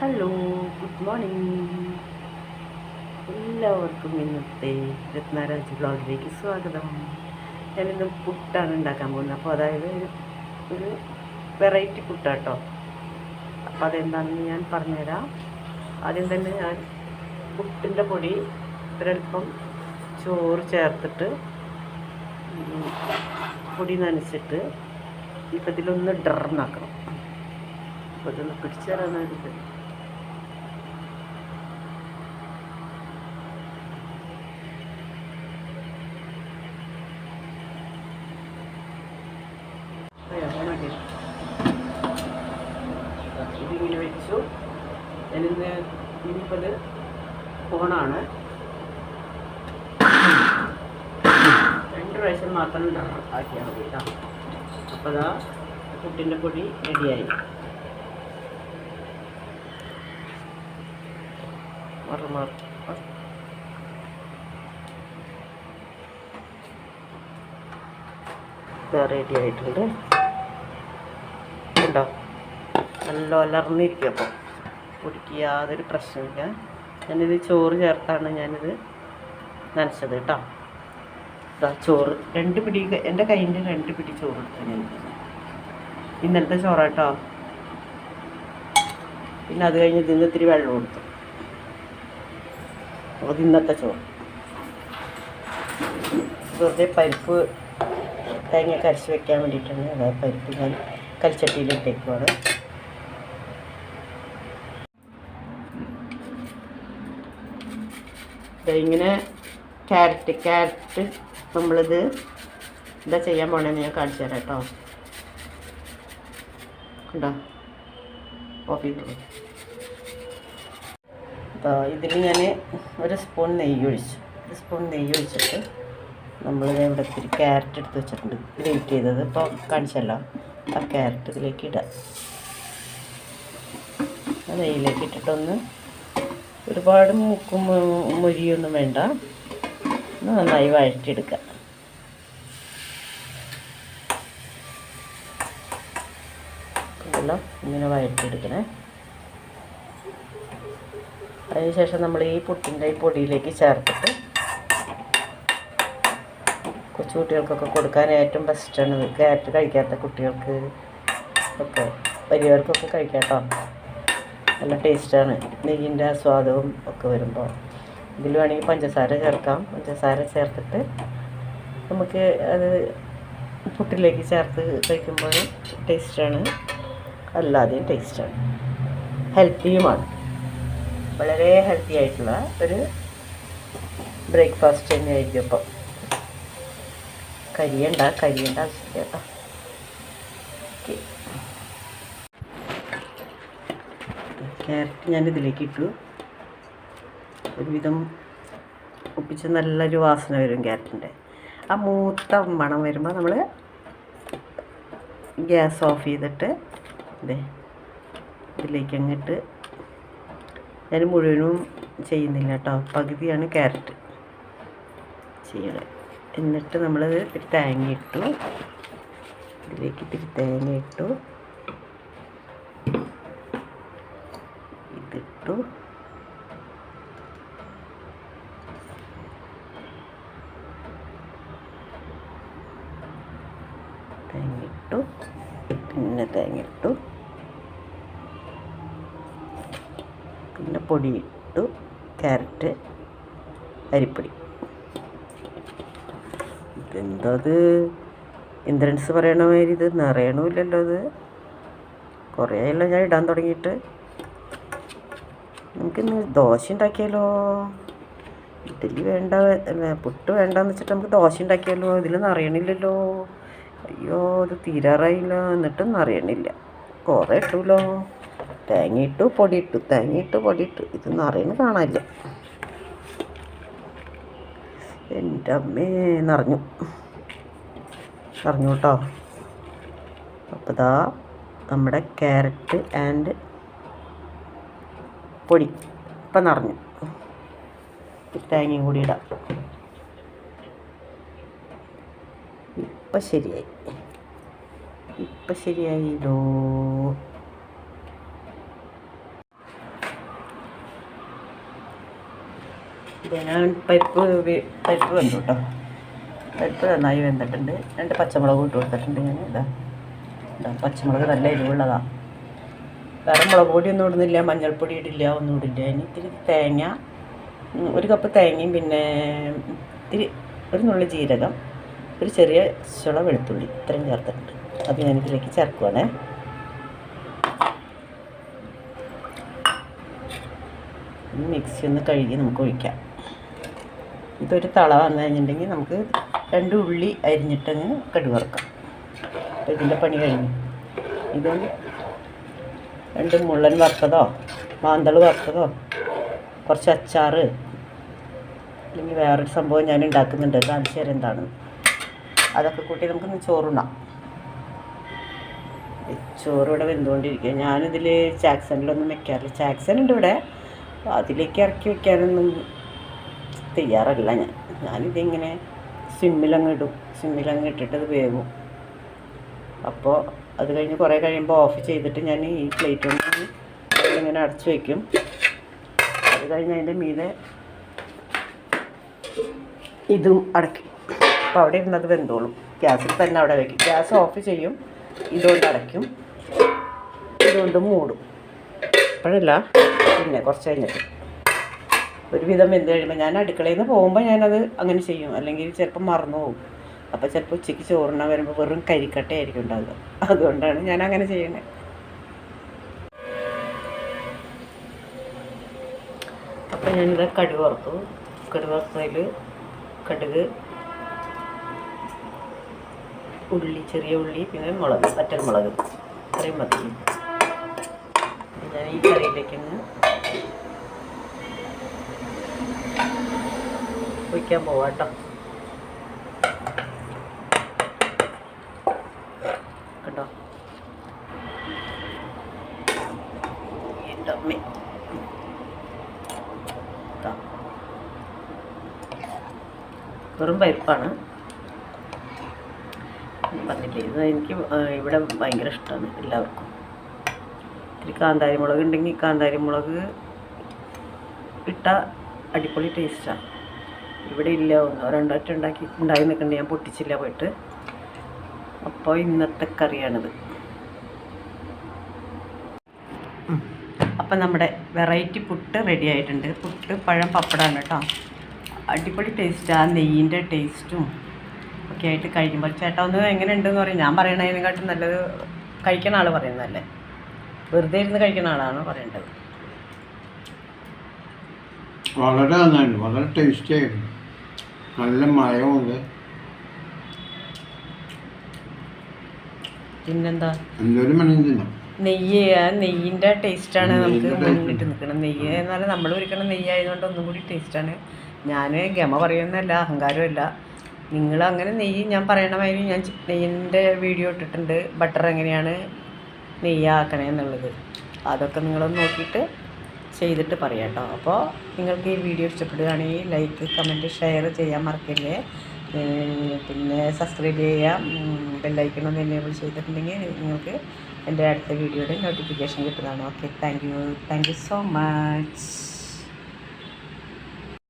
Hello, good morning. എല്ലാവർക്കും ഇന്നത്തെ 24 വ്ളോഗിലേക്ക് സ്വാഗതം. ഞാനിന്ന് പുട്ടാണ് ഉണ്ടാക്കാൻ പോകുന്നത്. അപ്പോൾ അതായത് ഒരു വെറൈറ്റി പുട്ടാട്ടോ. അപ്പോൾ അതെന്താണെന്ന് ഞാൻ പറഞ്ഞുതരാം. ആദ്യം തന്നെ ഞാൻ പുട്ടിൻ്റെ പൊടി ഒരൽപ്പം ചോറ് ചേർത്തിട്ട് പൊടി നനച്ചിട്ട് ഇപ്പം ഇതിലൊന്ന് ഡ്രന്നാക്കണം. അപ്പോൾ ഇതൊന്ന് പിടിച്ചു തരാനായിട്ട് ഇതിങ്ങനെ വെച്ചു. ഞാനിന്ന് ഇനിയിപ്പോൾ ഫോണാണ് 2 പ്രാവശ്യം മാത്രം ആക്കിയാൽ മതി കേട്ടോ. അപ്പോൾ അതാ പുട്ടിൻ്റെ പൊടി റെഡിയായി. റെഡി ആയിട്ടുണ്ട്. ഉണ്ടോ, നല്ല അലർന്നിരിക്കും. അപ്പോൾ പൊടിക്ക് യാതൊരു പ്രശ്നമില്ല. ഞാനിത് ചോറ് ചേർത്താണ് ഞാനിത് നനച്ചത് കേട്ടോ. ചോറ് 2 പിടി, എൻ്റെ കയ്യിൻ്റെ 2 പിടി ചോറ് എടുത്തു ഞാൻ. ഇന്നലത്തെ ചോറാട്ടോ. പിന്നെ അത് കഴിഞ്ഞ് ഇതിന് ഇത്തിരി വെള്ളം കൊടുത്തു. അത് ഇന്നത്തെ ചോറ്. വെറുതെ പരിപ്പ് തേങ്ങ കരച്ച് വെക്കാൻ വേണ്ടിയിട്ടാണ്. അതായത് പരിപ്പ് ഞാൻ കൽച്ചട്ടിയിലിട്ടേക്കുവാണ്. ഇങ്ങനെ ക്യാരറ്റ് നമ്മളിത് എന്താ ചെയ്യാൻ പോകണമെന്ന് ഞാൻ കാണിച്ചു തരാം കേട്ടോ. ഉണ്ടോ, ഓഫ് ചെയ്തു. ഇതിൽ ഞാൻ ഒരു സ്പൂൺ നെയ്യ് ഒഴിച്ചു. 1 സ്പൂൺ നെയ്യ് ഒഴിച്ചിട്ട് നമ്മളിത് ഇവിടെ ഇത്തിരി ക്യാരറ്റ് എടുത്ത് വെച്ചിട്ടുണ്ട്, ഗ്രേറ്റ് ചെയ്തത്. ഇപ്പോൾ കാണിച്ചല്ലോ. ആ ക്യാരറ്റ് ഇതിലേക്ക് ഇടാം. ആ നെയ്യിലേക്ക് ഇട്ടിട്ടൊന്ന് ഒരുപാട് മുരിയൊന്നും വേണ്ട, നന്നായി വഴറ്റിയെടുക്കുക. ഇങ്ങനെ വഴറ്റിയെടുക്കണേ. അതിനുശേഷം നമ്മൾ ഈ പുട്ടിൻ്റെ ഈ പൊടിയിലേക്ക് ചേർത്തിട്ട് കൊച്ചു കുട്ടികൾക്കൊക്കെ കൊടുക്കാൻ ഏറ്റവും ബെസ്റ്റാണ്. ക്യാരറ്റ് കഴിക്കാത്ത കുട്ടികൾക്ക് ഒക്കെ, വലിയവർക്കൊക്കെ കഴിക്കാം കേട്ടോ. നല്ല ടേസ്റ്റാണ്. നെയ്യിൻ്റെ സ്വാദവും ഒക്കെ വരുമ്പോൾ ഇതിൽ വേണമെങ്കിൽ പഞ്ചസാര ചേർക്കാം. പഞ്ചസാര ചേർത്തിട്ട് നമുക്ക് അത് പുട്ടിലേക്ക് ചേർത്ത് കഴിക്കുമ്പോൾ ടേസ്റ്റാണ്, അല്ലാതെയും ടേസ്റ്റാണ്, ഹെൽത്തിയുമാണ്. വളരെ ഹെൽത്തി ആയിട്ടുള്ള ഒരു ബ്രേക്ക്ഫാസ്റ്റ് തന്നെയായിരിക്കും. അപ്പോൾ കരിയണ്ട ആവശ്യമില്ല കേട്ടോ. ഓക്കെ, ക്യാരറ്റ് ഞാൻ ഇതിലേക്ക് ഇട്ടു. ഒരുവിധം ഒപ്പിച്ച് നല്ലൊരു വാസന വരും ക്യാരറ്റിൻ്റെ. ആ മൂത്ത മണം വരുമ്പോൾ നമ്മൾ ഗ്യാസ് ഓഫ് ചെയ്തിട്ട് ഇതിലേക്ക് അങ്ങിട്ട്, ഞാൻ മുഴുവനും ചെയ്യുന്നില്ല കേട്ടോ, പകുതിയാണ് ക്യാരറ്റ് ചെയ്യണത്. എന്നിട്ട് നമ്മളത് ഇത്തിരി തേങ്ങ ഇട്ടു, ഇതിലേക്ക് ഇത്തിരി തേങ്ങ ഇട്ടു, ഇതിട്ടു, തേങ്ങ ഇട്ടു, പിന്നെ തേങ്ങ ഇട്ടു, പിന്നെ പൊടി ഇട്ടു, ക്യാരറ്റ്, അരിപ്പൊടി. ഇതെന്താ ഇത് ഇന്ദ്രൻസ് പറയണ മാതിരി ഇത് നിറയണമില്ലല്ലോ. ഇത് കുറേ ആയല്ലോ ഞാൻ ഇടാൻ തുടങ്ങിയിട്ട്. നമുക്കിന്ന് ദോശ ഉണ്ടാക്കിയാലോ. ഇഡ്ഡലി വേണ്ട, പുട്ട് വേണ്ടെന്ന് വെച്ചിട്ട് നമുക്ക് ദോശ ഉണ്ടാക്കിയാലോ. ഇതിൽ നിറയണില്ലല്ലോ. അയ്യോ, ഇത് തീരാറായില്ല, എന്നിട്ടും നിറയണില്ല. കുറേ ഇട്ടുല്ലോ. തേങ്ങയിട്ടു പൊടിയിട്ടു, തേങ്ങയിട്ടു പൊടിയിട്ടു, ഇത് നിറയുന്ന കാണാനില്ല. എൻ്റെ അമ്മേ, നിറഞ്ഞു കേട്ടോ. അപ്പോൾ ഇതാ നമ്മുടെ ക്യാരറ്റ് ആൻഡ് പൊടി ഇപ്പം നിറഞ്ഞു. തേങ്ങയും കൂടി ഇടാം. ഇപ്പം ശരിയായി. ഇപ്പം ശരിയായില്ലോ. ഇത് ഞാൻ പരിപ്പ് വെന്തു കേട്ടോ. പരിപ്പ് നന്നായി വെന്തിട്ടുണ്ട്. 2 പച്ചമുളക് ഇട്ട് കൊടുത്തിട്ടുണ്ട് ഞാൻ. ഇതാ പച്ചമുളക് നല്ല എരിവുള്ളതാണ്. വേറെ മുളക് പൊടിയൊന്നും ഇടുന്നില്ല, മഞ്ഞൾപ്പൊടി ഇടില്ല, ഒന്നും ഇടില്ല. ഇനി ഇത്തിരി തേങ്ങ, 1 കപ്പ് തേങ്ങയും പിന്നെ ഇത്തിരി ഒരു നുള്ളി ജീരകം, ഒരു ചെറിയ ചുള വെളുത്തുള്ളി, ഇത്രയും ചേർത്തിട്ടുണ്ട്. അത് ഞാനിതിലേക്ക് ചേർക്കുവാണേ. മിക്സി ഒന്ന് കഴുകി നമുക്ക് ഒഴിക്കാം. ഇതൊരു തള വന്നു കഴിഞ്ഞിട്ടുണ്ടെങ്കിൽ നമുക്ക് 2 ഉള്ളി അരിഞ്ഞിട്ടങ്ങ് കടുക് വറുക്കാം. അപ്പോൾ ഇതിൻ്റെ പണി കഴിഞ്ഞു. ഇതൊന്ന് 2 മുള്ളൻ വറുത്തതോ മാന്തൾ വറുത്തതോ കുറച്ച് അച്ചാർ അല്ലെങ്കിൽ വേറൊരു സംഭവം ഞാൻ ഉണ്ടാക്കുന്നുണ്ട്, കാണിച്ചു തരാം എന്താണ്. അതൊക്കെ കൂട്ടി നമുക്കൊന്ന് ചോറുണ്ണാം. ചോറ് ഇവിടെ വെന്തുകൊണ്ടിരിക്കുക. ഞാനിതിൽ ചാക്സണിലൊന്നും വെക്കാറില്ല. ചാക്സൺ ഉണ്ട് ഇവിടെ, അതിലേക്ക് ഇറക്കി വെക്കാനൊന്നും തയ്യാറല്ല ഞാനിതിങ്ങനെ സിമ്മിലങ്ങ് ഇടും. സിമ്മിലങ്ങ് ഇട്ടിട്ട് അത് വേവും. അപ്പോൾ അത് കഴിഞ്ഞ് കുറേ കഴിയുമ്പോൾ ഓഫ് ചെയ്തിട്ട് ഞാൻ ഈ പ്ലേറ്റ് കൊണ്ട് ഇങ്ങനെ അടച്ചു വയ്ക്കും. അത് കഴിഞ്ഞ് അതിൻ്റെ മീതെ ഇതും അടയ്ക്കും. അപ്പോൾ അവിടെ ഇരുന്നത് വെന്തോളും. ഗ്യാസിൽ തന്നെ അവിടെ വയ്ക്കും. ഗ്യാസ് ഓഫ് ചെയ്യും, ഇതുകൊണ്ട് അടയ്ക്കും, ഇതുകൊണ്ട് മൂടും. അപ്പോഴല്ല പിന്നെ കുറച്ച് കഴിഞ്ഞിട്ട് ഒരുവിധം വെന്ത് കഴിയുമ്പോൾ ഞാൻ അടുക്കളയിൽ നിന്ന് പോകുമ്പോൾ ഞാനത് അങ്ങനെ ചെയ്യും. അല്ലെങ്കിൽ ചിലപ്പോൾ മറന്നു പോകും. അപ്പോൾ ചിലപ്പോൾ ഉച്ചയ്ക്ക് ചോറിനാൻ വരുമ്പോൾ വെറും കരിക്കട്ടയായിരിക്കും ഉണ്ടാകുക. അതുകൊണ്ടാണ് ഞാൻ അങ്ങനെ ചെയ്യുന്നത്. അപ്പോൾ ഞാനിത് കടുക് വറുത്തു. കടുക് വറുത്തതിൽ കടുക്, ഉള്ളി, ചെറിയ ഉള്ളി, പിന്നെ മുളക്, വറ്റൽമുളക്, ഇത്രയും മതി. ഞാൻ ഈ കറിയിലേക്കൊന്ന് ഒഴിക്കാൻ പോവാം കേട്ടോ. കേട്ടോ വെറും പരിപ്പാണ് പറഞ്ഞില്ലേ. ഇത് എനിക്ക് ഇവിടെ ഭയങ്കര ഇഷ്ടമാണ് എല്ലാവർക്കും. ഇത്തിരി കാന്താരി മുളക് ഉണ്ടെങ്കിൽ കാന്താരി മുളക് ഇട്ട അടിപൊളി ടേസ്റ്റാണ്. ഇവിടെ ഇല്ല, 1-2 വട്ടം ഉണ്ടായി നിൽക്കുന്നുണ്ട്. ഞാൻ പൊട്ടിച്ചില്ല പോയിട്ട്. അപ്പോൾ ഇന്നത്തെ കറിയാണിത്. അപ്പം നമ്മുടെ വെറൈറ്റി പുട്ട് റെഡി ആയിട്ടുണ്ട്. പുട്ട് പഴം പപ്പടമാണ് കേട്ടോ. അടിപൊളി ടേസ്റ്റാണ്. നെയ്യിൻ്റെ ടേസ്റ്റും ഒക്കെ ആയിട്ട് കഴിക്കുമ്പോൾ ചേട്ടാ ഒന്ന് എങ്ങനെ ഉണ്ടെന്ന് പറയും. ഞാൻ പറയണതിനെക്കാട്ടും നല്ലത് കഴിക്കുന്ന ആൾ പറയുന്നതല്ലേ, വെറുതെ ഇരുന്ന് കഴിക്കുന്ന ആളാണ് പറയേണ്ടത്. വളരെ നന്നായിരുന്നു, വളരെ ടേസ്റ്റി ആയിരുന്നു, നല്ല മയമുണ്ട്. പിന്നെന്താ എന്തൊരു മണം തിന്നാം. നെയ്യിൻ്റെ ടേസ്റ്റാണ് നമുക്ക് മുന്നിട്ട് നിൽക്കണം. നെയ്യ് എന്നാൽ നമ്മൾ ഒരിക്കലും നെയ്യായതുകൊണ്ട് ഒന്നും കൂടി ടേസ്റ്റാണ്. ഞാൻ ഗമ പറയുന്നതല്ല, അഹങ്കാരമല്ല. നിങ്ങൾ അങ്ങനെ നെയ്യ് ഞാൻ പറയണമാതിരി ഞാൻ നെയ്യിൻ്റെ വീഡിയോ ഇട്ടിട്ടുണ്ട്. ബട്ടർ എങ്ങനെയാണ് നെയ്യാക്കണേ എന്നുള്ളത് അതൊക്കെ നിങ്ങളൊന്ന് നോക്കിയിട്ട് ചെയ്തിട്ട് പറയാം കേട്ടോ. അപ്പോൾ നിങ്ങൾക്ക് ഈ വീഡിയോ ഇഷ്ടപ്പെടുകയാണെങ്കിൽ ലൈക്ക്, കമൻറ്റ്, ഷെയർ ചെയ്യാൻ മറക്കല്ലേ. പിന്നെ സബ്സ്ക്രൈബ് ചെയ്യാം. ബെല്ലൈക്കണൊന്ന് എനേബിൾ ചെയ്തിട്ടുണ്ടെങ്കിൽ നിങ്ങൾക്ക് എൻ്റെ അടുത്ത വീഡിയോയുടെ നോട്ടിഫിക്കേഷൻ കിട്ടുന്നതാണ്. Okay, thank you so much.